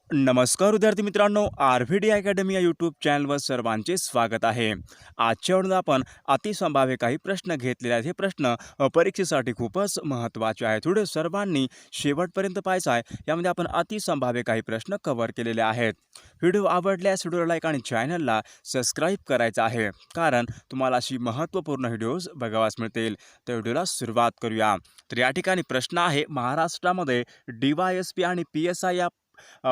नमस्कार विद्यार्थी मित्रांनो, आर-व्ही-डी अकॅडमी या यूट्यूब चॅनलवर सर्वांचे स्वागत आहे. आजच्या व्हिडिओत आपण अतिसंभाव्य काही प्रश्न घेतलेले आहेत. हे प्रश्न परीक्षेसाठी खूपच महत्त्वाचे आहेत. व्हिडिओ सर्वांनी शेवटपर्यंत पाहायचा आहे. यामध्ये आपण अतिसंभाव्य काही प्रश्न कव्हर केलेले आहेत. व्हिडिओ आवडल्यास व्हिडिओला लाईक आणि चॅनलला सबस्क्राईब करायचं आहे, कारण तुम्हाला अशी महत्त्वपूर्ण व्हिडिओज बघावयास मिळतील. तर व्हिडिओला सुरुवात करूया. तर या ठिकाणी प्रश्न आहे, महाराष्ट्रामध्ये डी-वाय-एस-पी आणि पी-एस-आय या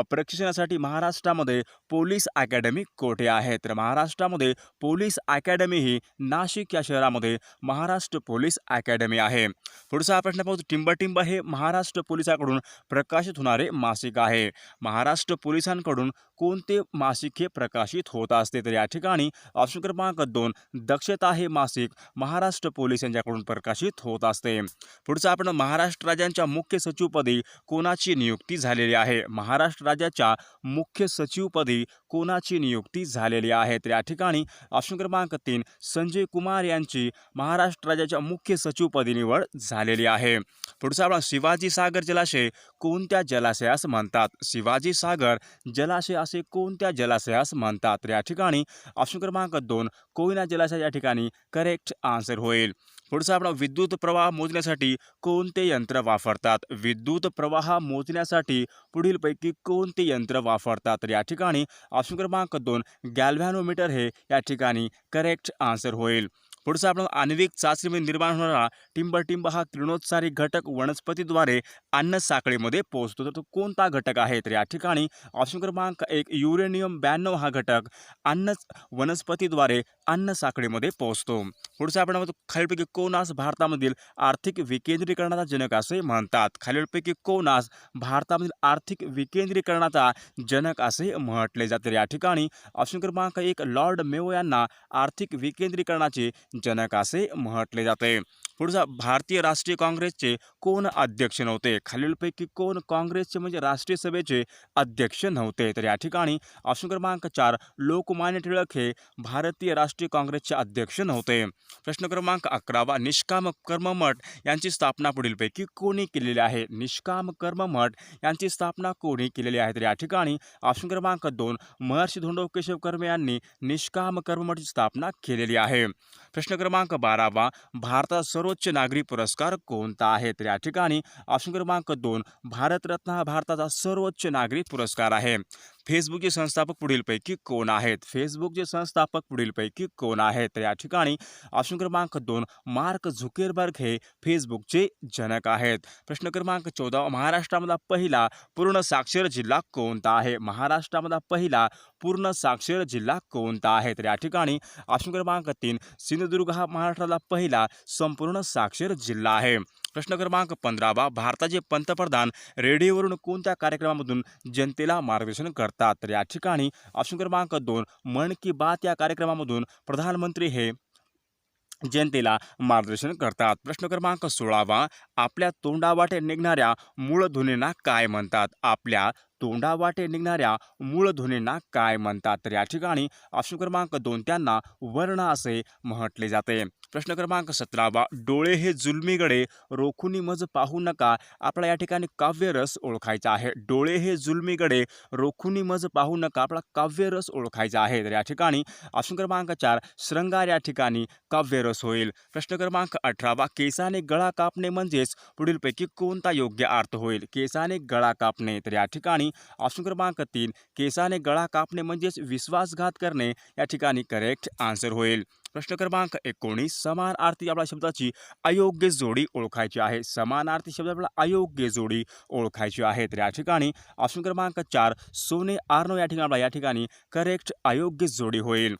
प्रशिक्षणासाठी महाराष्ट्रामध्ये पोलीस अकॅडमी कोठे आहे? तर महाराष्ट्रामध्ये पोलीस अकॅडमी ही नाशिक या शहरामध्ये महाराष्ट्र पोलीस अकॅडमी आहे. पुढचा प्रश्न पाहू. टिंबटिंब हे महाराष्ट्र पोलिसांकडून प्रकाशित होणारे मासिक आहे. महाराष्ट्र पोलिसांकडून कोणते मासिक हे प्रकाशित होत असते? तर या ठिकाणी ऑप्शन क्रमांक 2 दक्षता हे मासिक महाराष्ट्र पोलीस यांच्याकडून प्रकाशित होत असते. पुढचा आपण महाराष्ट्र राज्याच्या मुख्य सचिवपदी कोणाची नियुक्ती झालेली आहे? महाराष्ट्र राज्याच्या मुख्य सचिवपदी कोणाची नियुक्ती झालेली आहे? तर या ठिकाणी ऑप्शन क्रमांक 3 संजय कुमार यांची महाराष्ट्र राज्याच्या मुख्य सचिवपदी निवड झालेली आहे. पुढचा आपण शिवाजी सागर जलाशय कोणत्या जलाशयास म्हणतात? शिवाजी सागर जलाशय असे कोणत्या जलाशयास म्हणतात? तर या ठिकाणी ऑप्शन क्रमांक 2 कोयना जलाशय या ठिकाणी करेक्ट आन्सर होईल. पुढचा आपण विद्युत प्रवाह मोजण्यासाठी कोणते यंत्र वापरतात? विद्युत प्रवाह मोजण्यासाठी पुढीलपैकी कोणते यंत्र वापरतात? तर या ठिकाणी ऑप्शन क्रमांक 2 गॅल्व्हॅनोमीटर हे या ठिकाणी करेक्ट आन्सर होईल. पुढचा आपण आण्विक चाचणीमध्ये निर्माण होणारा टिंबटिंब हा किरणोत्सारी घटक वनस्पतीद्वारे अन्न साखळीमध्ये पोहोचतो. तर तो कोणता घटक आहे? तर या ठिकाणी ऑप्शन क्रमांक 1 युरेनियम 92 हा घटक वनस्पतीद्वारे अन्न साखळीमध्ये पोहोचतो. पुढचा आपण खालीलपैकी कोणास भारतामधील आर्थिक विकेंद्रीकरणाचा जनक असे म्हणतात? खालीलपैकी कोणास भारतामधील आर्थिक विकेंद्रीकरणाचा जनक असे म्हटले जाते? या ठिकाणी ऑप्शन क्रमांक 1 लॉर्ड मेयो यांना आर्थिक विकेंद्रीकरणाचे जनक असे म्हटले जाते. पुढचा भारतीय राष्ट्रीय काँग्रेसचे कोण अध्यक्ष नव्हते? खालीलपैकी कोण काँग्रेसचे म्हणजे राष्ट्रीय सभेचे अध्यक्ष नव्हते? तर या ठिकाणी ऑप्शन क्रमांक 4 लोकमान्य टिळक हे भारतीय राष्ट्रीय काँग्रेसचे अध्यक्ष नव्हते. प्रश्न क्रमांक 11 निष्काम कर्ममठ यांची स्थापना पुढीलपैकी कोणी केलेली आहे? निष्काम कर्ममठ यांची स्थापना कोणी केलेली आहे? तर या ठिकाणी ऑप्शन क्रमांक 2 महर्षी धोंडो केशव कर्वे यांनी निष्काम कर्ममठची स्थापना केलेली आहे. प्रश्न क्रमांक 12 भारताचा सर्वोच्च नागरी पुरस्कार कोणता आहे? तर या ठिकाणी ऑप्शन क्रमांक 2 भारतरत्न हा भारताचा सर्वोच्च नागरी पुरस्कार आहे. फेसबुकचे संस्थापक पुढीलपैकी कोण आहेत? फेसबुकचे संस्थापक पुढीलपैकी कोण आहेत? तर या ठिकाणी ऑप्शन क्रमांक 2 मार्क झुकेरबर्ग हे फेसबुकचे जनक आहेत. प्रश्न क्रमांक 14 महाराष्ट्रामधला पहिला पूर्ण साक्षर जिल्हा कोणता आहे? महाराष्ट्रामधला पहिला पूर्ण साक्षर जिल्हा कोणता आहे? तर या ठिकाणी ऑप्शन क्रमांक 3 सिंधुदुर्ग हा महाराष्ट्रातला पहिला संपूर्ण साक्षर जिल्हा आहे. प्रश्न क्रमांक 15 भारताचे पंतप्रधान रेडिओवरून कोणत्या कार्यक्रमामधून जनतेला मार्गदर्शन करतात? तर या ठिकाणी ऑप्शन क्रमांक 2 मन की बात या कार्यक्रमामधून प्रधानमंत्री हे जनतेला मार्गदर्शन करतात. प्रश्न क्रमांक 16 आपल्या तोंडावाटे निघणाऱ्या मूळध्वनींना काय म्हणतात? आपल्या तोंडावाटे निघणाऱ्या मूळध्वनींना काय म्हणतात? तर या ठिकाणी ऑप्शन क्रमांक 2 त्यांना वर्ण असे म्हटले जाते. प्रश्न क्रमांक 17 डोळे हे जुलमीकडे रोखुनी मज पाहू नका. आपला या ठिकाणी काव्यरस ओळखायचा आहे. डोळे हे जुलमीकडे रोखुनी मज पाहू नका. आपला काव्यरस ओळखायचा आहे. तर या ठिकाणी ऑप्शन क्रमांक 4 शृंगार या ठिकाणी काव्यरस होईल. प्रश्न क्रमांक 18 केसाने गळा कापणे म्हणजेच पुढीलपैकी कोणता योग्य अर्थ होईल? केसाने गळा कापणे. तर या ठिकाणी ऑप्शन क्रमांक 3 केसाने गळा कापणे म्हणजेच विश्वासघात करणे या ठिकाणी करेक्ट आन्सर होईल. प्रश्न क्रमांक 19 समानार्थी आपल्या शब्दाची अयोग्य जोडी ओळखायची आहे. समानार्थी शब्द आपल्याला अयोग्य जोडी ओळखायची आहे. तर या ठिकाणी ऑप्शन क्रमांक 4 सोने आर्नो या ठिकाणी आपला या ठिकाणी करेक्ट अयोग्य जोडी होईल.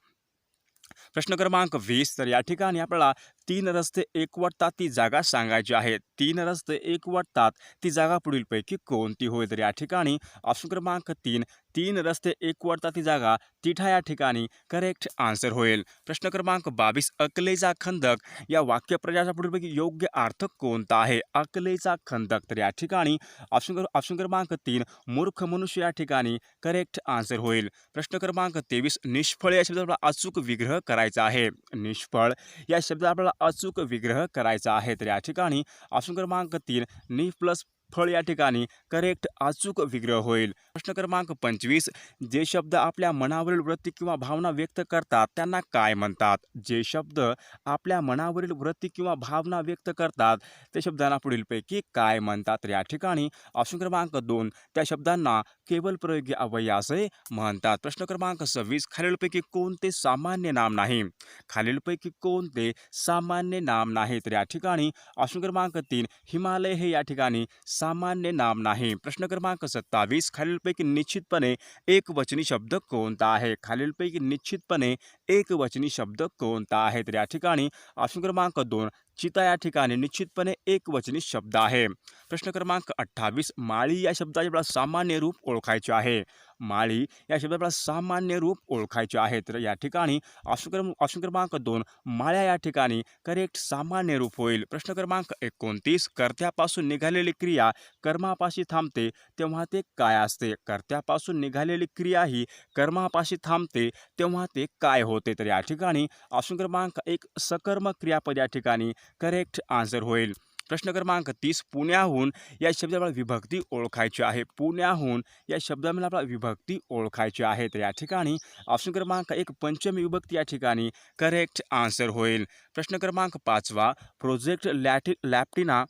प्रश्न क्रमांक 20 तर या ठिकाणी आपल्याला 3 रस्ते एकवटतात ती जागा सांगायची आहे. 3 रस्ते एकवटतात ती जागा पुढीलपैकी कोणती होईल? तर या ठिकाणी ऑप्शन क्रमांक 3 रस्ते एकवटतात ती जागा तिठा या ठिकाणी करेक्ट आन्सर होईल. प्रश्न क्रमांक 22 अकलेचा खंदक या वाक्यप्रचाराचा पुढीलपैकी योग्य अर्थ कोणता आहे? अकलेचा खंदक. तर या ठिकाणी ऑप्शन क्रमांक 3 मूर्ख मनुष्य या ठिकाणी करेक्ट आन्सर होईल. प्रश्न क्रमांक 23 निष्फळ या शब्दाचा अचूक विग्रह करायचा आहे. निष्फळ या शब्दाचा आपल्याला अचूक विग्रह करायचा आहे. तर या ठिकाणी ऑप्शन क्रमांक 3 नि प्लस फळ या ठिकाणी करेक्ट अचूक विग्रह होईल. प्रश्न क्रमांक 25, जे शब्द आपल्या मनावरील वृत्ती किंवा भावना व्यक्त करतात त्यांना काय म्हणतात? जे शब्द आपल्या मनावरील वृत्ती किंवा भावना व्यक्त करतात त्या शब्दांना पुढीलपैकी काय म्हणतात? तर या ठिकाणी ऑप्शन क्रमांक 2, त्या शब्दांना केवल प्रयोगी अव्यय असे म्हणतात. प्रश्न क्रमांक 26, खालीलपैकी कोणते सामान्य नाम नाही? खालीलपैकी कोणते सामान्य नाम नाही? तर या ठिकाणी ऑप्शन क्रमांक 3, हिमालय हे या ठिकाणी सामान्य नाम नाही. प्रश्न क्रमांक 27, खालीलपैकी निश्चितपणे एकवचनी शब्द कोणता आहे? खालीलपैकी निश्चितपणे एकवचनी शब्द कोणता आहे? तर या ठिकाणी ऑप्शन क्रमांक 2, चिता या ठिकाणी निश्चितपणे एकवचनी शब्द आहे. प्रश्न क्रमांक 28, माळी या शब्दाचे आपल्याला सामान्य रूप ओळखायचे आहे. माळी या शब्दाचे आपल्याला सामान्य रूप ओळखायचे आहे. तर या ठिकाणी ऑप्शन क्रमांक 2, माळ्या या ठिकाणी करेक्ट सामान्य रूप होईल. प्रश्न क्रमांक 29, कर्त्यापासून निघालेली क्रिया कर्मापाशी थांबते तेव्हा ते काय असते? कर्त्यापासून निघालेली क्रिया ही कर्मापाशी थांबते तेव्हा ते काय होते? तर या ठिकाणी ऑप्शन क्रमांक 1, सकर्मक क्रियापद या ठिकाणी करेक्ट आन्सर होईल. प्रश्न क्रमांक 30, पुण्याहून या शब्दाला विभक्ती ओळखायची आहे. पुण्याहून या शब्दाला आपल्याला विभक्ती ओळखायची आहे. तर या ठिकाणी ऑप्शन क्रमांक 1, पंचमी विभक्ती या ठिकाणी करेक्ट आन्सर होईल. प्रश्न क्रमांक 5, प्रोजेक्ट लॅप्टिना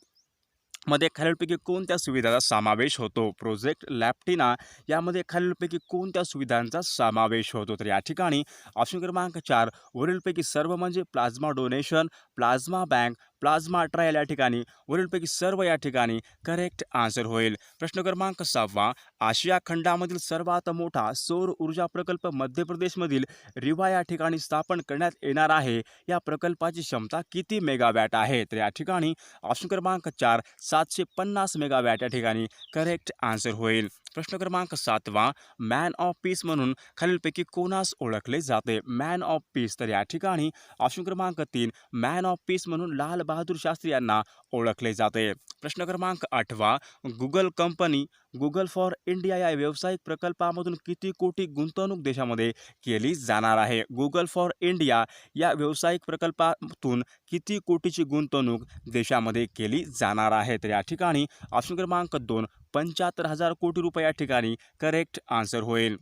मध्ये खालीलपैकी कोणत्या सुविधांचा समावेश होतो? प्रोजेक्ट लॅप्टिना यामध्ये खालीलपैकी कोणत्या सुविधांचा समावेश होतो? तर या ठिकाणी ऑप्शन क्रमांक 4, वरीलपैकी सर्व म्हणजे plasma donation, plasma bank, plasma trial या ठिकाणी वरीलपैकी सर्व या ठिकाणी करेक्ट आन्सर होईल. प्रश्न क्रमांक 6, आशिया खंडामधील सर्वात मोठा सौर ऊर्जा प्रकल्प मध्य प्रदेशमधील रिवा या ठिकाणी स्थापन करण्यात येणार आहे. या प्रकल्पाची क्षमता किती मेगावॅट आहे? तर या ठिकाणी ऑप्शन क्रमांक 4, 750 मेगावॅट या ठिकाणी करेक्ट आन्सर होईल. प्रश्न क्रमांक 7, मॅन ऑफ पीस म्हणून खालीलपैकी कोणास ओळखले जाते? मॅन ऑफ पीस, तर या ठिकाणी ऑप्शन क्रमांक 3, मॅन ऑफ पीस म्हणून लाल बहादूर शास्त्री यांना ओळखले जाते. प्रश्न क्रमांक 8, Google company Google for India या व्यावसायिक प्रकल्पामधून किती कोटी गुंतवणूक देशामध्ये केली जाणार आहे? गुगल फॉर इंडिया या व्यावसायिक प्रकल्पातून किती कोटीची गुंतवणूक देशामध्ये केली जाणार आहे? तर या ठिकाणी ऑप्शन क्रमांक 2, 75,000 कोटी रुपये या ठिकाणी करेक्ट आन्सर होईल.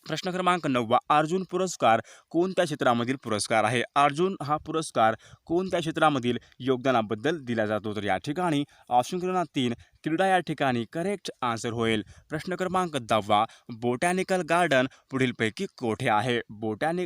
प्रश्न क्रमांक 9, अर्जुन पुरस्कार कोणत्या क्षेत्रामधील पुरस्कार आहे? अर्जुन हा पुरस्कार कोणत्या क्षेत्रामधील योगदानाबद्दल दिला जातो? तर या ठिकाणी ऑप्शन क्रमांक 3, क्रीडा या ठिकाणी करेक्ट आन्सर होईल. प्रश्न क्रमांक 10, बोटॅनिकल गार्डन पुढीलपैकी कोठे आहे?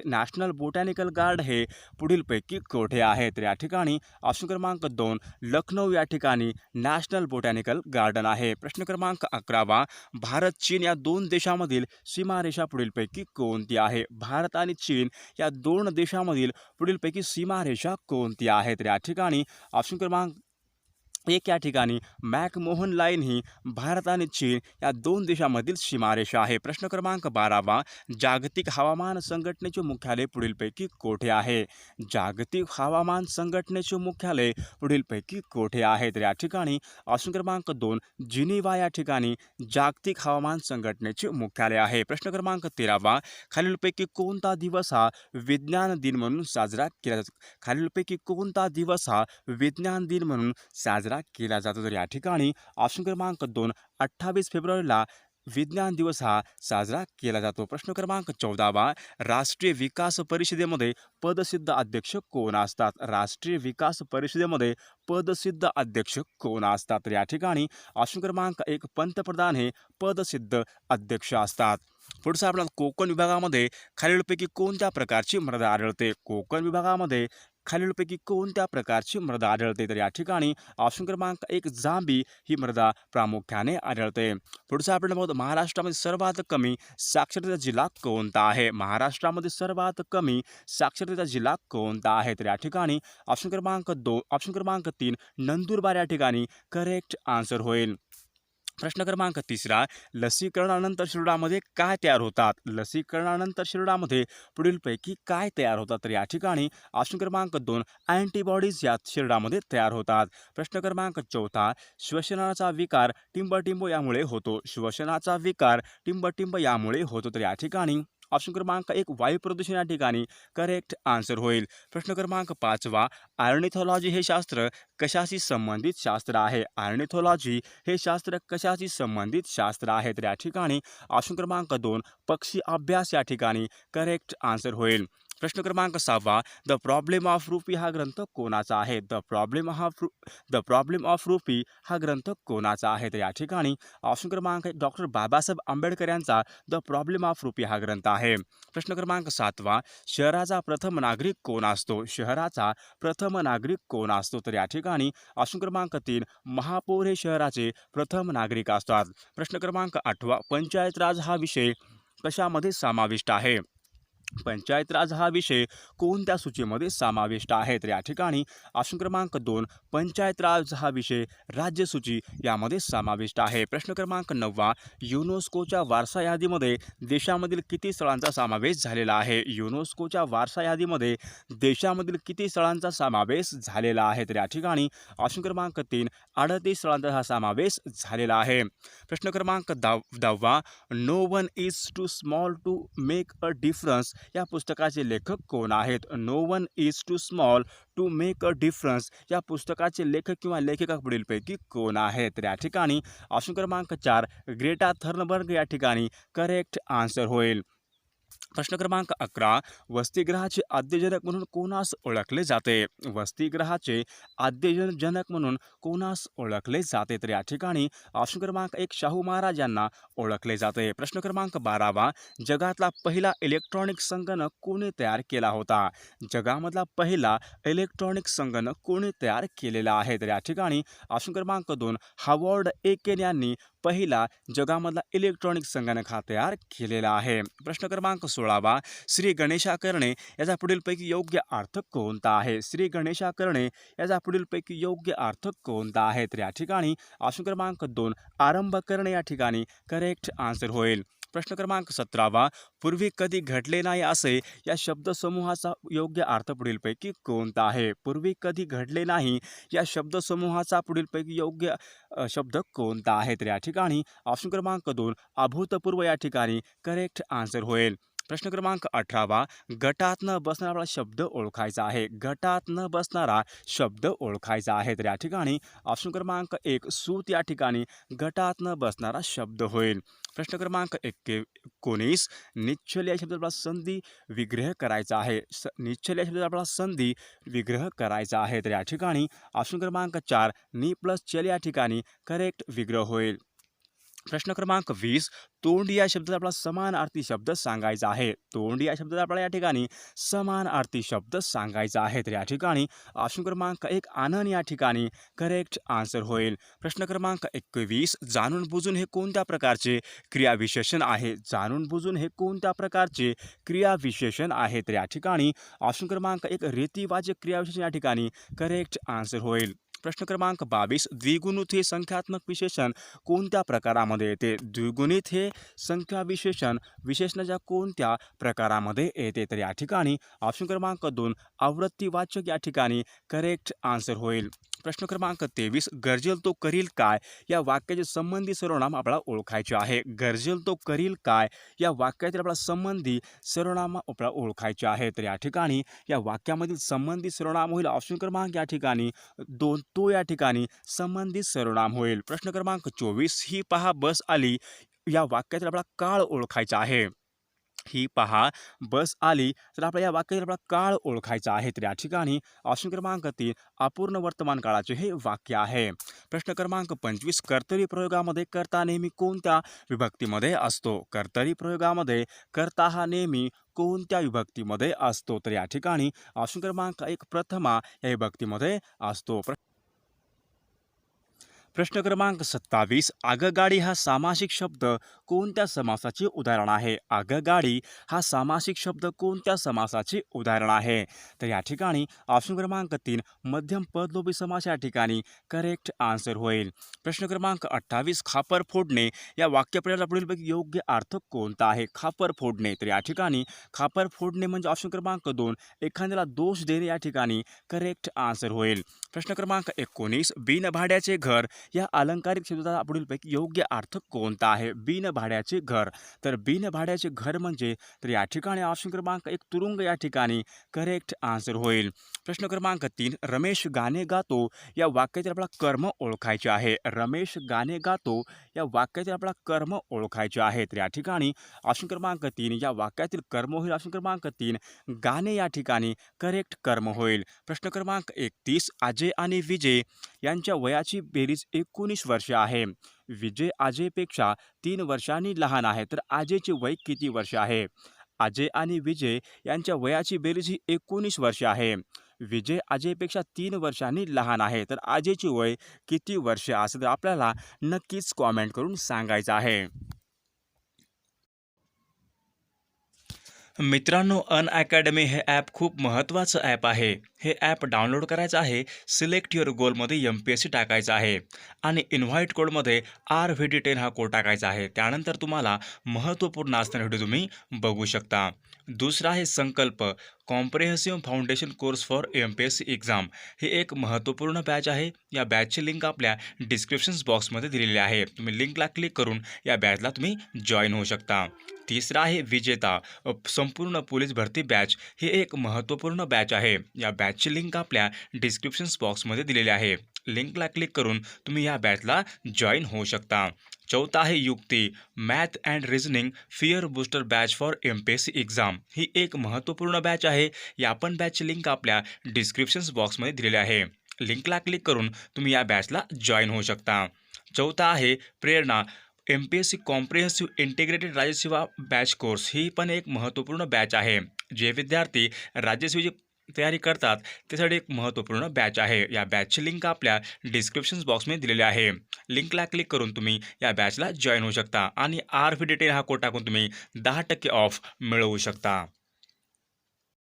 नॅशनल बोटॅनिकल गार्ड हे पुढीलपैकी कोठे आहे? तर या ठिकाणी ऑप्शन क्रमांक 2, लखनौ या ठिकाणी नॅशनल बोटॅनिकल गार्डन आहे. प्रश्न क्रमांक 11, भारत चीन या दोन देशामधील सीमारेषा पुढीलपैकी कोणती आहे? भारत आणि चीन या दोन देशामधील पुढीलपैकी सीमारेषा कोणती आहे? तर या ठिकाणी ऑप्शन क्रमांक 1 या ठिकाणी मॅकमोहन लाईन ही भारत आणि चीन या दोन देशांमधील सीमारेषा आहे. प्रश्न क्रमांक 12, जागतिक हवामान संघटनेचे मुख्यालय पुढीलपैकी कोठे आहे? जागतिक हवामान संघटनेचे मुख्यालय पुढीलपैकी कोठे आहे? तर या ठिकाणी ऑप्शन क्रमांक 2, जिनिव्हा या ठिकाणी जागतिक हवामान संघटनेचे मुख्यालय आहे. प्रश्न क्रमांक 13, खालीलपैकी कोणता दिवस हा विज्ञान दिन म्हणून साजरा केला जातो? खालीलपैकी कोणता दिवस हा विज्ञान दिन म्हणून साजरा केला जातो? तर या ठिकाणी ऑप्शन क्रमांक 2, 28 फेब्रुवारीला विज्ञान दिवस हा साजरा केला जातो. प्रश्न क्रमांक 14, राष्ट्रीय विकास परिषदेमध्ये पदसिद्ध अध्यक्ष कोण असतात? राष्ट्रीय विकास परिषदेमध्ये पदसिद्ध अध्यक्ष कोण असतात? तर या ठिकाणी ऑप्शन क्रमांक 1, पंतप्रधान हे पदसिद्ध अध्यक्ष असतात. पुढचं आपल्याला कोकण विभागामध्ये खालीलपैकी कोणत्या प्रकारची मृदा आढळते? कोकण विभागामध्ये खालीलपैकी कोणत्या प्रकारची मृदा आढळते? तर या ठिकाणी ऑप्शन क्रमांक 1, जांबी ही मृदा प्रामुख्याने आढळते. पुढचं आपल्याला बघतो महाराष्ट्रामध्ये सर्वात कमी साक्षरतेचा जिल्हा कोणता आहे? महाराष्ट्रामध्ये सर्वात कमी साक्षरतेचा जिल्हा कोणता आहे? तर या ठिकाणी ऑप्शन क्रमांक 3, नंदुरबार या ठिकाणी करेक्ट आन्सर होईल. प्रश्न क्रमांक 3, लसीकरणानंतर शरीरामध्ये काय तयार होतात? लसीकरणानंतर शरीरामध्ये पुढीलपैकी काय तयार होतात? तर या ठिकाणी ऑप्शन क्रमांक 2, अँटीबॉडीज या शरीरामध्ये तयार होतात. प्रश्न क्रमांक 4, श्वसनाचा विकार टिंबटिंब यामुळे होतो. श्वसनाचा विकार टिंबटिंब यामुळे होतो. तर या ठिकाणी ऑप्शन क्रमांक 1 वायू प्रदूषण या ठिकाणी करेक्ट आन्सर होईल. प्रश्न क्रमांक 5 ऑर्निथॉलॉजी हे शास्त्र कशाशी संबंधित शास्त्र आहे? ऑर्निथॉलॉजी हे शास्त्र कशाशी संबंधित शास्त्र आहे? तर या ठिकाणी ऑप्शन क्रमांक 2 पक्षी अभ्यास या ठिकाणी करेक्ट आन्सर होईल. प्रश्न क्रमांक 6 द प्रॉब्लेम ऑफ रुपी हा ग्रंथ कोणाचा आहे? द प्रॉब्लेम ऑफ रुपी हा ग्रंथ कोणाचा आहे? तर या ठिकाणी ऑप्शन क्रमांक 1 डॉक्टर बाबासाहेब आंबेडकर यांचा द प्रॉब्लेम ऑफ रुपी हा ग्रंथ आहे. प्रश्न क्रमांक 7 शहराचा प्रथम नागरिक कोण असतो? शहराचा प्रथम नागरिक कोण असतो? तर या ठिकाणी ऑप्शन क्रमांक 3 महापौर हे शहराचे प्रथम नागरिक असतात. प्रश्न क्रमांक 8 पंचायत राज हा विषय कशामध्ये समाविष्ट आहे? पंचायत राज हा विषय कोणत्या सूचीमध्ये समाविष्ट आहे? तर या ठिकाणी ऑप्शन क्रमांक 2 पंचायत राज हा विषय राज्य सूची यामध्ये समाविष्ट आहे. प्रश्न क्रमांक 9 युनेस्कोच्या वारसा यादीमध्ये देशामधील किती स्थळांचा समावेश झालेला आहे? युनेस्कोच्या वारसा यादीमध्ये देशामधील किती स्थळांचा समावेश झालेला आहे? तर या ठिकाणी ऑप्शन क्रमांक 3 38 स्थळांचा हा समावेश झालेला आहे. प्रश्न क्रमांक 10 no one is too small to make a difference या पुस्तकाचे लेखक कोण आहेत? No one is too small to make a difference या पुस्तकाचे लेखक किंवा लेखिका पुढीलपैकी कोण आहेत? तर या ठिकाणी ऑप्शन क्रमांक 4 ग्रेटा थर्नबर्ग या ठिकाणी करेक्ट आन्सर होईल. प्रश्न क्रमांक 11 वसतिगृहाचे आद्यजनक म्हणून कोणास ओळखले जाते? वसतिगृहाचे आद्यजनक म्हणून कोणास ओळखले जाते? तर या ठिकाणी ऑप्शन क्रमांक 1 शाहू महाराज यांना ओळखले जाते. प्रश्न क्रमांक 12 जगातला पहिला इलेक्ट्रॉनिक संगणक कोणी तयार केला होता? जगामधला पहिला इलेक्ट्रॉनिक संगणक कोणी तयार केलेला आहे? तर या ठिकाणी ऑप्शन क्रमांक 2 हावर्ड एकेन यांनी पहिला जगामधला इलेक्ट्रॉनिक संगणक हा तयार केलेला आहे. प्रश्न क्रमांक 16 श्री गणेशाकरणे याचा पुढीलपैकी योग्य अर्थ कोणता आहे? श्री गणेशाकरणे याचा पुढीलपैकी योग्य अर्थ कोणता आहे? तर या ठिकाणी ऑप्शन क्रमांक 2 आरंभ करणे या ठिकाणी करेक्ट आन्सर होईल. प्रश्न क्रमांक 17 पूर्वी कधी घडले नाही असे या शब्दसमूहाचा योग्य अर्थ पुढीलपैकी कोणता आहे? पूर्वी कधी घडले नाही या शब्दसमूहाचा पुढीलपैकी योग्य शब्द कोणता आहे? तर या ठिकाणी ऑप्शन क्रमांक 2 अभूतपूर्व या ठिकाणी करेक्ट आन्सर होईल. प्रश्न क्रमांक 18 गटात न बसणारा शब्द ओळखायचा आहे. गटात न बसणारा शब्द ओळखायचा आहे. तर या ठिकाणी ऑप्शन क्रमांक 1 सूत या ठिकाणी गटात न बसणारा शब्द होईल. प्रश्न क्रमांक 19 निश्चल या शब्दाचा संधी विग्रह करायचा आहे. निश्चल या शब्दाचा संधी विग्रह करायचा आहे. तर या ठिकाणी ऑप्शन क्रमांक 4 नि प्लस चल या ठिकाणी करेक्ट विग्रह होईल. प्रश्न क्रमांक 20 तोंड या शब्दाचा आपला समानार्थी शब्द सांगायचा आहे. तोंड या शब्दाचा आपल्याला या ठिकाणी समानार्थी शब्द सांगायचा आहे. तर या ठिकाणी ऑप्शन क्रमांक 1 आनंद या ठिकाणी करेक्ट आन्सर होईल. प्रश्न क्रमांक 21 जाणून बुजून हे कोणत्या प्रकारचे क्रियाविशेषण आहे? जाणून बुजून हे कोणत्या प्रकारचे क्रियाविशेषण आहे? तर या ठिकाणी ऑप्शन क्रमांक 1 रीतिवाचक क्रियाविशेषण या ठिकाणी करेक्ट आन्सर होईल. प्रश्न क्रमांक 22 द्विगुणित हे संख्यात्मक विशेषण कोणत्या प्रकारामध्ये येते? द्विगुणित हे संख्या विशेषण विशेषणाच्या कोणत्या प्रकारामध्ये येते? तर या ठिकाणी ऑप्शन क्रमांक 2 आवृत्तीवाचक या ठिकाणी करेक्ट आन्सर होईल. प्रश्न क्रमांक 23 गरजेल तो करील काय या वाक्याचे संबंधी सर्वनाम आपल्याला ओळखायचे आहे. गरजेल तो करील काय या वाक्यातील आपल्याला संबंधी सर्वनाम आपल्याला ओळखायचे आहे. तर या ठिकाणी या वाक्यामधील संबंधित सर्वनाम होईल ऑप्शन क्रमांक या ठिकाणी 2 तो या ठिकाणी संबंधित सर्वनाम होईल. प्रश्न क्रमांक 24 ही पहा बस आली या वाक्यातील आपल्याला काळ ओळखायचा आहे. ही पहा बस आली तर आपल्या या वाक्यातील आपला काळ ओळखायचा आहे. तर या ठिकाणी ऑप्शन क्रमांक 3 अपूर्ण वर्तमान काळाचे हे वाक्य आहे. प्रश्न क्रमांक 25 कर्तरी प्रयोगामध्ये कर्ता नेहमी कोणत्या विभक्तीमध्ये असतो? कर्तरी प्रयोगामध्ये कर्ता हा नेहमी कोणत्या विभक्तीमध्ये असतो? तर या ठिकाणी ऑप्शन क्रमांक 1 प्रथमा या विभक्तीमध्ये असतो. प्रश्न क्रमांक 27 आगगाडी हा सामासिक शब्द कोणत्या समासाचे उदाहरण आहे? आगगाडी हा सामासिक शब्द कोणत्या समासाचे उदाहरण आहे? तर या ठिकाणी ऑप्शन क्रमांक 3 मध्यम पदलोभी समास या ठिकाणी करेक्ट आन्सर होईल. प्रश्न क्रमांक 28 खापर फोडणे या वाक्यप्रयोगाला पुढीलपैकी योग्य अर्थ कोणता आहे? खापर फोडणे. तर या ठिकाणी खापर फोडणे म्हणजे ऑप्शन क्रमांक 2 एखाद्याला दोष देणे या ठिकाणी करेक्ट आन्सर होईल. प्रश्न क्रमांक 19 बिनभाड्याचे घर या अलंकारिक शब्दाचा पुढीलपैकी योग्य अर्थ कोणता आहे? बिनभाड्याचे घर. तर बिनभाड्याचे घर म्हणजे तर या ठिकाणी ऑप्शन क्रमांक 1 तुरुंग या ठिकाणी करेक्ट आन्सर होईल. प्रश्न क्रमांक 3 रमेश गाणे गातो या वाक्यातील आपला कर्म ओळखायचे आहे. रमेश गाणे गातो या वाक्यातील आपला कर्म ओळखायचे आहे. तर या ठिकाणी ऑप्शन क्रमांक 3 या वाक्यातील कर्म होईल ऑप्शन क्रमांक 3 गाणे या ठिकाणी करेक्ट कर्म होईल. प्रश्न क्रमांक 31 अजय आणि विजय यांच्या वयाची बेरीज 19 वर्ष आहे. विजय अजयपेक्षा 3 वर्षांनी लहान आहे. तर अजयचे वय किती वर्ष आहे? अजय आणि विजय यांच्या वयाची बेरीज ही 19 वर्ष आहे. विजय अजयपेक्षा 3 वर्षांनी लहान आहे. तर अजयचे वय किती वर्ष असेल तर आपल्याला नक्कीच कॉमेंट करून सांगायचं आहे. मित्रांनो अनअकॅडमी हे ॲप खूप महत्त्वाचं ॲप आहे. हे ॲप डाउनलोड करायचं आहे. सिलेक्ट युअर गोलमध्ये MPSC टाकायचं आहे आणि इन्व्हाइट कोडमध्ये RVD10 हा कोड टाकायचा आहे. त्यानंतर तुम्हाला महत्त्वपूर्ण असणारे व्हिडिओ तुम्ही बघू शकता. दुसरा आहे संकल्प comprehensive foundation course for MPSC exam. हे एक महत्त्वपूर्ण बॅच आहे. या बॅचची लिंक आपल्या डिस्क्रिप्शन बॉक्समध्ये दिलेली आहे. तुम्ही लिंकला क्लिक करून या बॅचला तुम्ही जॉईन होऊ शकता. तिसरा आहे विजेता संपूर्ण पोलीस भरती बॅच. हे एक महत्त्वपूर्ण बॅच आहे. या बॅचची लिंक आपल्या डिस्क्रिप्शन बॉक्समध्ये दिलेली आहे. लिंकला क्लिक करून तुम्ही या बॅचला जॉईन होऊ शकता. चौथा आहे युक्ती math and reasoning fear booster batch for MPSC exam. ही एक महत्त्वपूर्ण बॅच आहे. या पण बॅचची लिंक आपल्या डिस्क्रिप्शन बॉक्समध्ये दिलेली आहे. लिंकला क्लिक करून तुम्ही या बॅचला जॉईन होऊ शकता. चौथा आहे Prerana MPSC comprehensive integrated Rajyaseva batch course. ही पण एक महत्त्वपूर्ण बॅच आहे. जे विद्यार्थी राज्यसेवेची तयारी करतात त्यासाठी एक महत्त्वपूर्ण बॅच आहे. या बॅचची लिंक आपल्या डिस्क्रिप्शन बॉक्समध्ये दिलेली आहे. लिंकला क्लिक करून तुम्ही या बॅचला जॉईन होऊ शकता आणि RVD10 हा कोड टाकून तुम्ही 10% ऑफ मिळवू शकता.